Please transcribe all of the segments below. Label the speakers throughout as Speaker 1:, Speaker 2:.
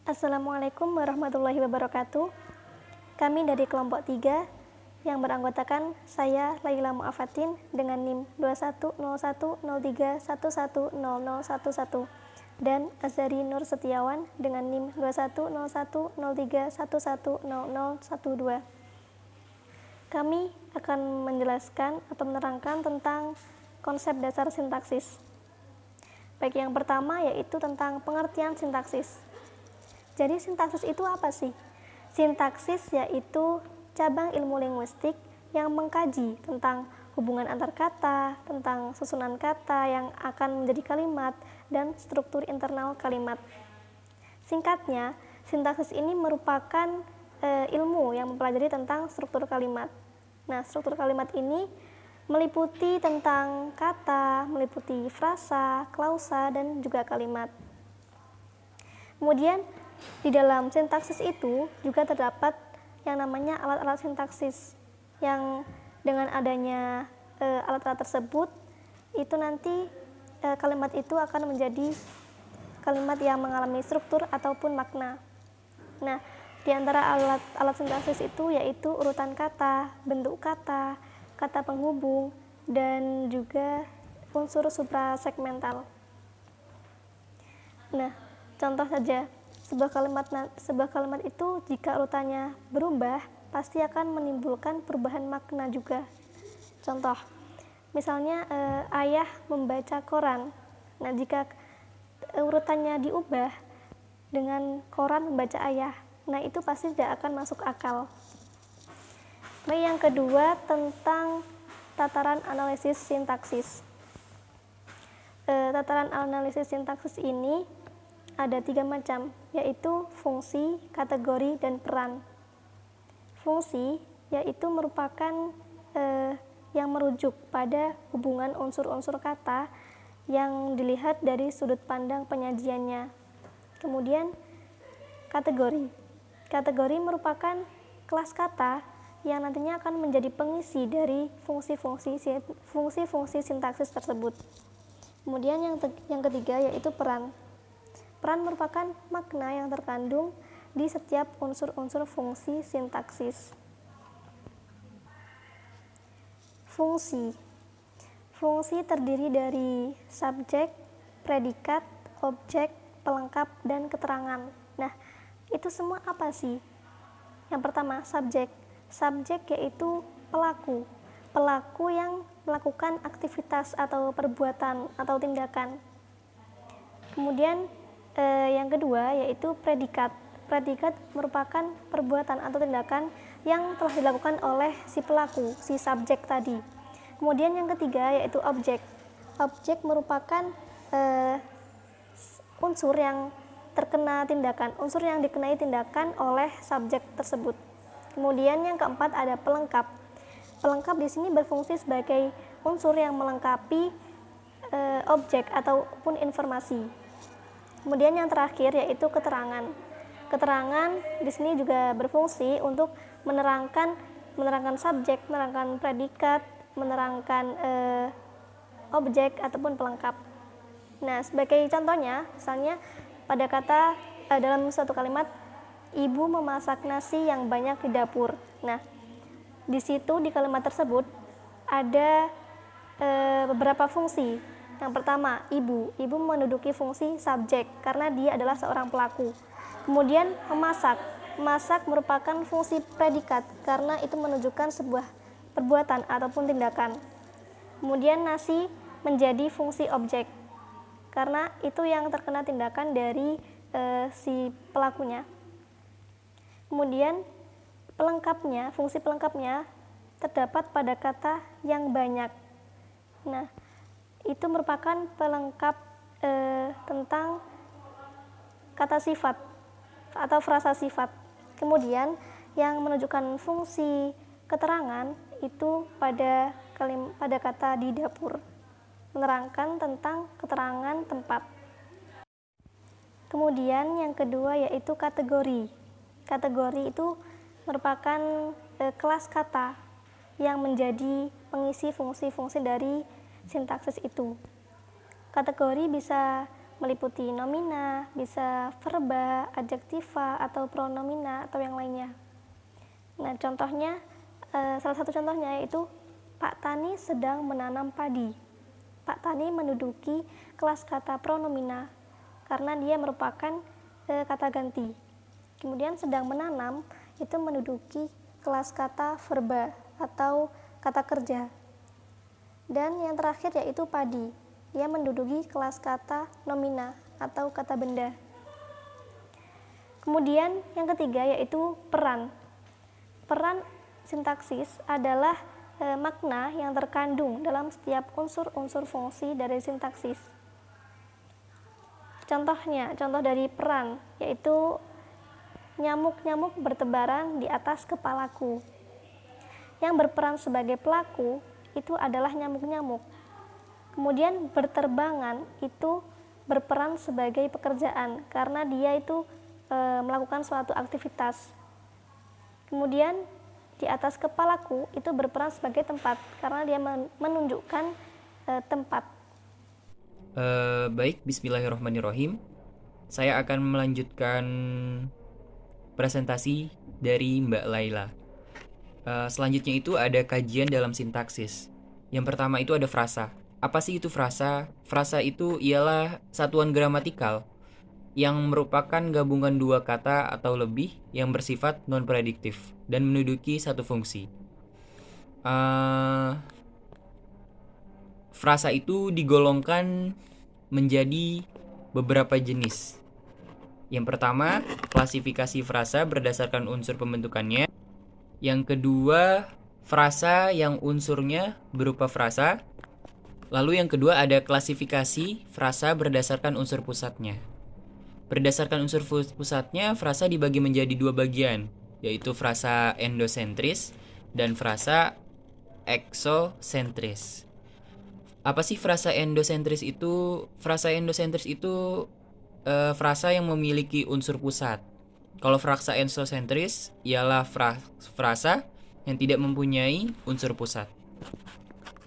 Speaker 1: Assalamualaikum warahmatullahi wabarakatuh. Kami dari kelompok 3 yang beranggotakan saya Laila Mu'afatin dengan NIM 210103110011 dan Azhari Nur Setiawan dengan NIM 210103110012. Kami akan menjelaskan atau menerangkan tentang konsep dasar sintaksis. Baik, yang pertama yaitu tentang pengertian sintaksis. Jadi sintaksis itu apa sih? Sintaksis yaitu cabang ilmu linguistik yang mengkaji tentang hubungan antar kata, tentang susunan kata yang akan menjadi kalimat, dan struktur internal kalimat. Singkatnya, sintaksis ini merupakan ilmu yang mempelajari tentang struktur kalimat. Nah, struktur kalimat ini meliputi tentang kata, meliputi frasa, klausa, dan juga kalimat. Kemudian, di dalam sintaksis itu juga terdapat yang namanya alat-alat sintaksis, yang dengan adanya alat-alat tersebut, itu nanti kalimat itu akan menjadi kalimat yang mengalami struktur ataupun makna. Nah, di antara alat sintaksis itu yaitu urutan kata, bentuk kata, kata penghubung, dan juga unsur suprasegmental. Nah, contoh saja, sebuah kalimat itu jika urutannya berubah, pasti akan menimbulkan perubahan makna juga. Contoh, misalnya ayah membaca koran. Nah, jika urutannya diubah dengan koran membaca ayah, nah itu pasti tidak akan masuk akal. Baik, yang kedua tentang tataran analisis sintaksis. Tataran analisis sintaksis ini ada 3 macam, yaitu fungsi, kategori, dan peran. Fungsi yaitu merupakan yang merujuk pada hubungan unsur-unsur kata yang dilihat dari sudut pandang penyajiannya. Kemudian kategori. Kategori merupakan kelas kata yang nantinya akan menjadi pengisi dari fungsi-fungsi sintaksis tersebut. Kemudian yang ketiga yaitu peran. Peran merupakan makna yang terkandung di setiap unsur-unsur fungsi sintaksis. Fungsi. Fungsi terdiri dari subjek, predikat, objek, pelengkap, dan keterangan. Nah, itu semua apa sih? Yang pertama, subjek. Subjek yaitu pelaku. Pelaku yang melakukan aktivitas atau perbuatan atau tindakan. Kemudian yang kedua yaitu predikat. Predikat merupakan perbuatan atau tindakan yang telah dilakukan oleh si pelaku, si subjek tadi. Kemudian yang ketiga yaitu objek. Objek merupakan unsur yang terkena tindakan, unsur yang dikenai tindakan oleh subjek tersebut. Kemudian yang keempat ada pelengkap. Pelengkap di sini berfungsi sebagai unsur yang melengkapi objek ataupun informasi. Kemudian yang terakhir yaitu keterangan. Keterangan di sini juga berfungsi untuk menerangkan subjek, menerangkan predikat, menerangkan objek ataupun pelengkap. Nah, sebagai contohnya, misalnya pada kata dalam suatu kalimat, ibu memasak nasi yang banyak di dapur. Nah, di situ di kalimat tersebut ada beberapa fungsi. Yang pertama, ibu. Ibu menduduki fungsi subjek karena dia adalah seorang pelaku. Kemudian memasak. Memasak merupakan fungsi predikat karena itu menunjukkan sebuah perbuatan ataupun tindakan. Kemudian nasi menjadi fungsi objek karena itu yang terkena tindakan dari si pelakunya. Kemudian pelengkapnya, fungsi pelengkapnya terdapat pada kata yang banyak. Nah, itu merupakan pelengkap tentang kata sifat atau frasa sifat. Kemudian yang menunjukkan fungsi keterangan itu pada kata di dapur, menerangkan tentang keterangan tempat. Kemudian yang kedua yaitu kategori. Kategori itu merupakan kelas kata yang menjadi pengisi fungsi-fungsi dari sintaksis itu. Kategori bisa meliputi nomina, bisa verba, adjektiva, atau pronomina, atau yang lainnya. Nah, contohnya, salah satu contohnya yaitu Pak Tani sedang menanam padi. Pak Tani menduduki kelas kata pronomina karena dia merupakan kata ganti. Kemudian sedang menanam itu menduduki kelas kata verba atau kata kerja. Dan yang terakhir yaitu padi. Ia menduduki kelas kata nomina atau kata benda. Kemudian yang ketiga yaitu peran. Peran sintaksis adalah makna yang terkandung dalam setiap unsur-unsur fungsi dari sintaksis. Contoh dari peran yaitu nyamuk-nyamuk bertebaran di atas kepalaku. Yang berperan sebagai pelaku itu adalah nyamuk-nyamuk. Kemudian berterbangan itu berperan sebagai pekerjaan karena dia itu melakukan suatu aktivitas. Kemudian di atas kepalaku itu berperan sebagai tempat karena dia menunjukkan tempat.
Speaker 2: Baik, bismillahirrahmanirrahim. Saya akan melanjutkan presentasi dari Mbak Laila. Selanjutnya itu ada kajian dalam sintaksis. Yang pertama itu ada frasa. Apa sih itu frasa? Frasa itu ialah satuan gramatikal yang merupakan gabungan dua kata atau lebih yang bersifat non-prediktif dan menduduki satu fungsi. Frasa itu digolongkan menjadi beberapa jenis. Yang pertama, klasifikasi frasa berdasarkan unsur pembentukannya. Yang kedua, frasa yang unsurnya berupa frasa. Lalu yang kedua ada klasifikasi frasa berdasarkan unsur pusatnya. Berdasarkan unsur pusatnya, frasa dibagi menjadi dua bagian, yaitu frasa endosentris dan frasa eksosentris. Apa sih frasa endosentris itu? Frasa endosentris itu frasa yang memiliki unsur pusat. Kalau frasa eksosentris ialah frasa yang tidak mempunyai unsur pusat.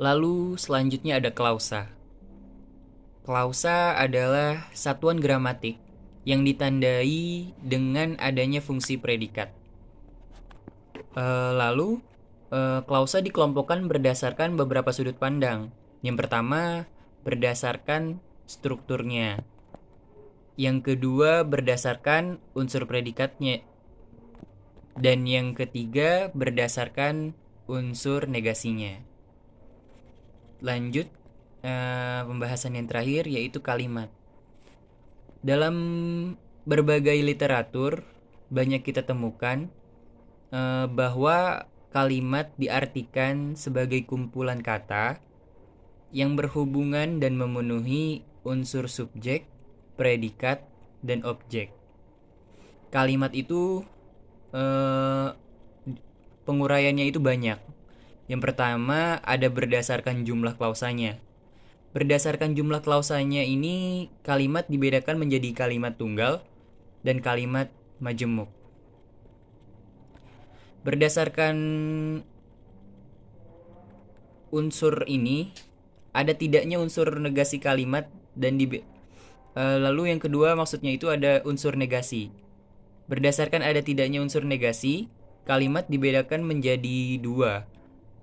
Speaker 2: Lalu selanjutnya ada klausa. Klausa adalah satuan gramatik yang ditandai dengan adanya fungsi predikat. Lalu klausa dikelompokkan berdasarkan beberapa sudut pandang. Yang pertama, berdasarkan strukturnya. Yang kedua, berdasarkan unsur predikatnya. Dan yang ketiga, berdasarkan unsur negasinya. Lanjut, pembahasan yang terakhir yaitu kalimat. Dalam berbagai literatur, banyak kita temukan bahwa kalimat diartikan sebagai kumpulan kata yang berhubungan dan memenuhi unsur subjek, predikat, dan objek. Kalimat itu penguraiannya itu banyak. Yang pertama ada berdasarkan jumlah klausanya. Berdasarkan jumlah klausanya ini kalimat dibedakan menjadi kalimat tunggal dan kalimat majemuk. Berdasarkan unsur ini ada tidaknya unsur negasi kalimat dan lalu yang kedua maksudnya itu ada unsur negasi. Berdasarkan ada tidaknya unsur negasi, kalimat dibedakan menjadi dua,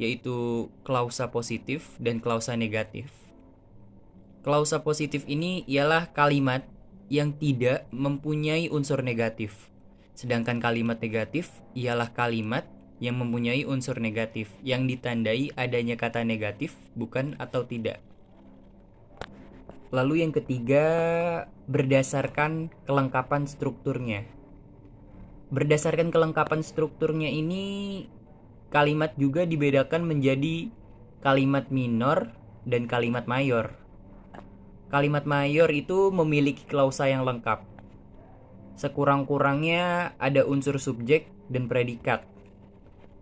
Speaker 2: yaitu klausa positif dan klausa negatif. Klausa positif ini ialah kalimat yang tidak mempunyai unsur negatif. Sedangkan kalimat negatif ialah kalimat yang mempunyai unsur negatif yang ditandai adanya kata negatif bukan atau tidak. Lalu yang ketiga, berdasarkan kelengkapan strukturnya. Berdasarkan kelengkapan strukturnya ini, kalimat juga dibedakan menjadi kalimat minor dan kalimat mayor. Kalimat mayor itu memiliki klausa yang lengkap. Sekurang-kurangnya ada unsur subjek dan predikat.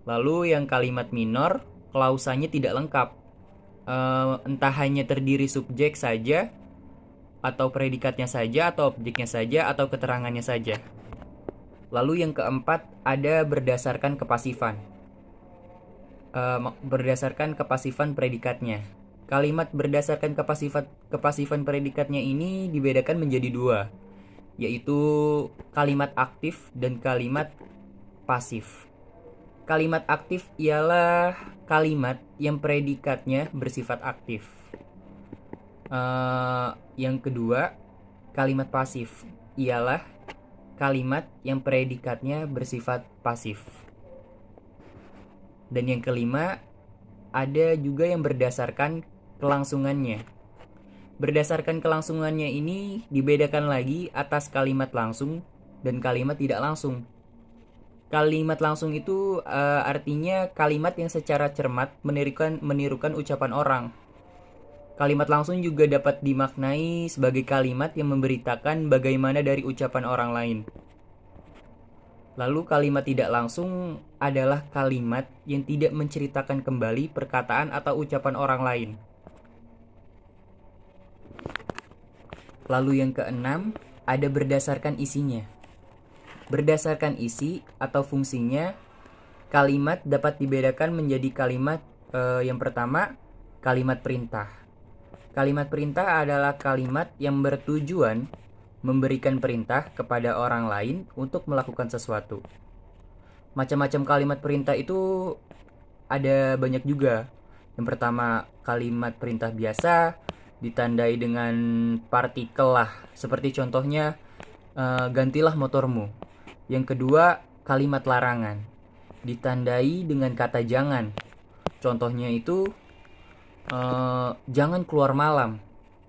Speaker 2: Lalu yang kalimat minor, klausanya tidak lengkap. Entah hanya terdiri subjek saja, atau predikatnya saja, atau objeknya saja, atau keterangannya saja. Lalu yang keempat ada berdasarkan kepasifan. Berdasarkan kepasifan predikatnya. Kalimat berdasarkan kepasifan predikatnya ini dibedakan menjadi dua, yaitu kalimat aktif dan kalimat pasif. Kalimat aktif ialah kalimat yang predikatnya bersifat aktif. Yang kedua, kalimat pasif ialah kalimat yang predikatnya bersifat pasif. Dan yang kelima, ada juga yang berdasarkan kelangsungannya. Berdasarkan kelangsungannya ini dibedakan lagi atas kalimat langsung dan kalimat tidak langsung. Kalimat langsung itu artinya kalimat yang secara cermat menirukan ucapan orang. Kalimat langsung juga dapat dimaknai sebagai kalimat yang memberitakan bagaimana dari ucapan orang lain. Lalu kalimat tidak langsung adalah kalimat yang tidak menceritakan kembali perkataan atau ucapan orang lain. Lalu yang keenam, ada berdasarkan isinya. Berdasarkan isi atau fungsinya, kalimat dapat dibedakan menjadi kalimat yang pertama, kalimat perintah. Kalimat perintah adalah kalimat yang bertujuan memberikan perintah kepada orang lain untuk melakukan sesuatu. Macam-macam kalimat perintah itu ada banyak juga. Yang pertama, kalimat perintah biasa ditandai dengan partikel lah, seperti contohnya gantilah motormu. Yang kedua, kalimat larangan ditandai dengan kata jangan. Contohnya itu jangan keluar malam.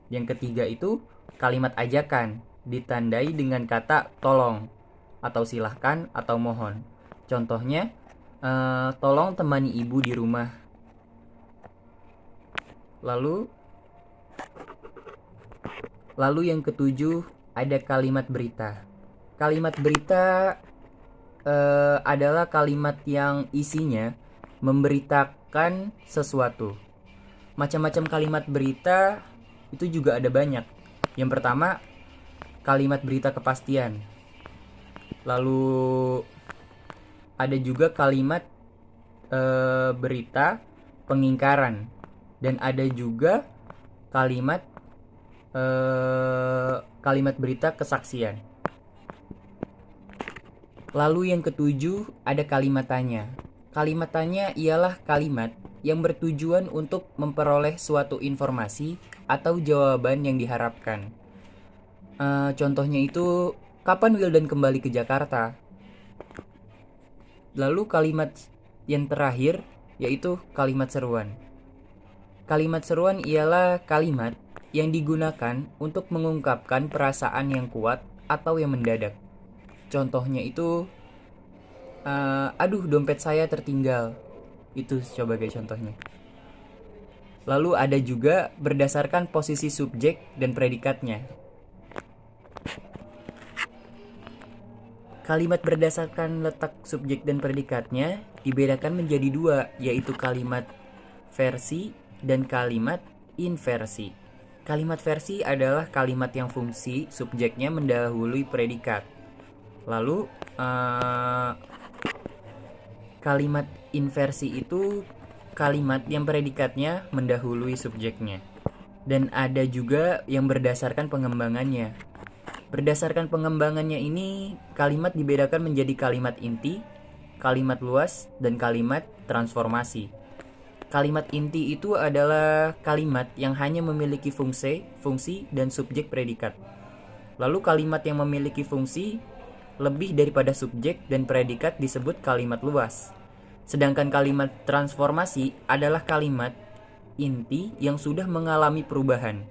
Speaker 2: Yang ketiga itu kalimat ajakan ditandai dengan kata tolong atau silahkan atau mohon. Contohnya tolong temani ibu di rumah. Lalu yang ketujuh ada kalimat berita. Kalimat berita adalah kalimat yang isinya memberitakan sesuatu. Macam-macam kalimat berita itu juga ada banyak. Yang pertama, kalimat berita kepastian. Lalu ada juga kalimat berita pengingkaran. Dan ada juga kalimat berita kesaksian. Lalu yang ketujuh ada kalimat tanya. Kalimat tanya ialah kalimat yang bertujuan untuk memperoleh suatu informasi atau jawaban yang diharapkan. Contohnya itu, kapan Wildan kembali ke Jakarta? Lalu kalimat yang terakhir yaitu kalimat seruan. Kalimat seruan ialah kalimat yang digunakan untuk mengungkapkan perasaan yang kuat atau yang mendadak. Contohnya itu, aduh dompet saya tertinggal. Itu sebagai contohnya. Lalu ada juga berdasarkan posisi subjek dan predikatnya. Kalimat berdasarkan letak subjek dan predikatnya dibedakan menjadi dua, yaitu kalimat versi dan kalimat inversi. Kalimat versi adalah kalimat yang fungsi subjeknya mendahului predikat. Lalu kalimat inversi itu kalimat yang predikatnya mendahului subjeknya. Dan ada juga yang berdasarkan pengembangannya. Berdasarkan pengembangannya ini, kalimat dibedakan menjadi kalimat inti, kalimat luas, dan kalimat transformasi. Kalimat inti itu adalah kalimat yang hanya memiliki fungsi dan subjek predikat. Lalu kalimat yang memiliki fungsi lebih daripada subjek dan predikat disebut kalimat luas. Sedangkan kalimat transformasi adalah kalimat inti yang sudah mengalami perubahan,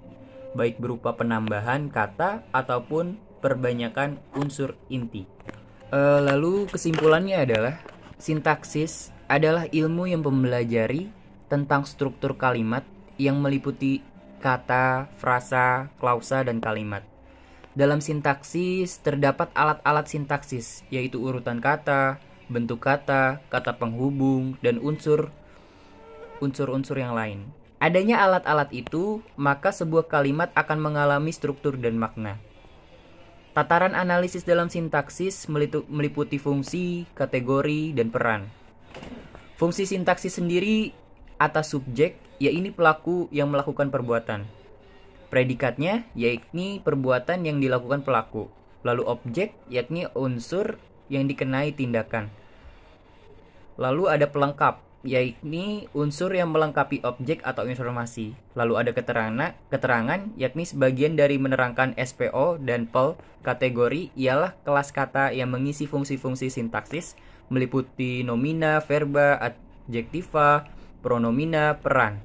Speaker 2: baik berupa penambahan kata ataupun perbanyakan unsur inti. Lalu kesimpulannya adalah sintaksis adalah ilmu yang mempelajari tentang struktur kalimat yang meliputi kata, frasa, klausa, dan kalimat. Dalam sintaksis terdapat alat-alat sintaksis, yaitu urutan kata, bentuk kata, kata penghubung, dan unsur-unsur yang lain. Adanya alat-alat itu, maka sebuah kalimat akan mengalami struktur dan makna. Tataran analisis dalam sintaksis meliputi fungsi, kategori, dan peran. Fungsi sintaksis sendiri atas subjek ya ini pelaku yang melakukan perbuatan. Predikatnya yakni perbuatan yang dilakukan pelaku. Lalu objek yakni unsur yang dikenai tindakan. Lalu ada pelengkap, yakni unsur yang melengkapi objek atau informasi. Lalu ada keterangan yakni sebagian dari menerangkan SPO dan PEL. Kategori ialah kelas kata yang mengisi fungsi-fungsi sintaksis, meliputi nomina, verba, adjektiva, pronomina, peran.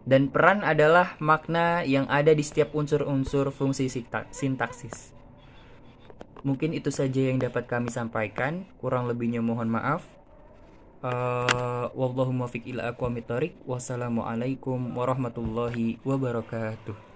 Speaker 2: Dan peran adalah makna yang ada di setiap unsur-unsur fungsi sintaksis. Mungkin itu saja yang dapat kami sampaikan. Kurang lebihnya mohon maaf. Wallahu muwaffiq ila aqwamit thoriq. Wassalamualaikum warahmatullahi wabarakatuh.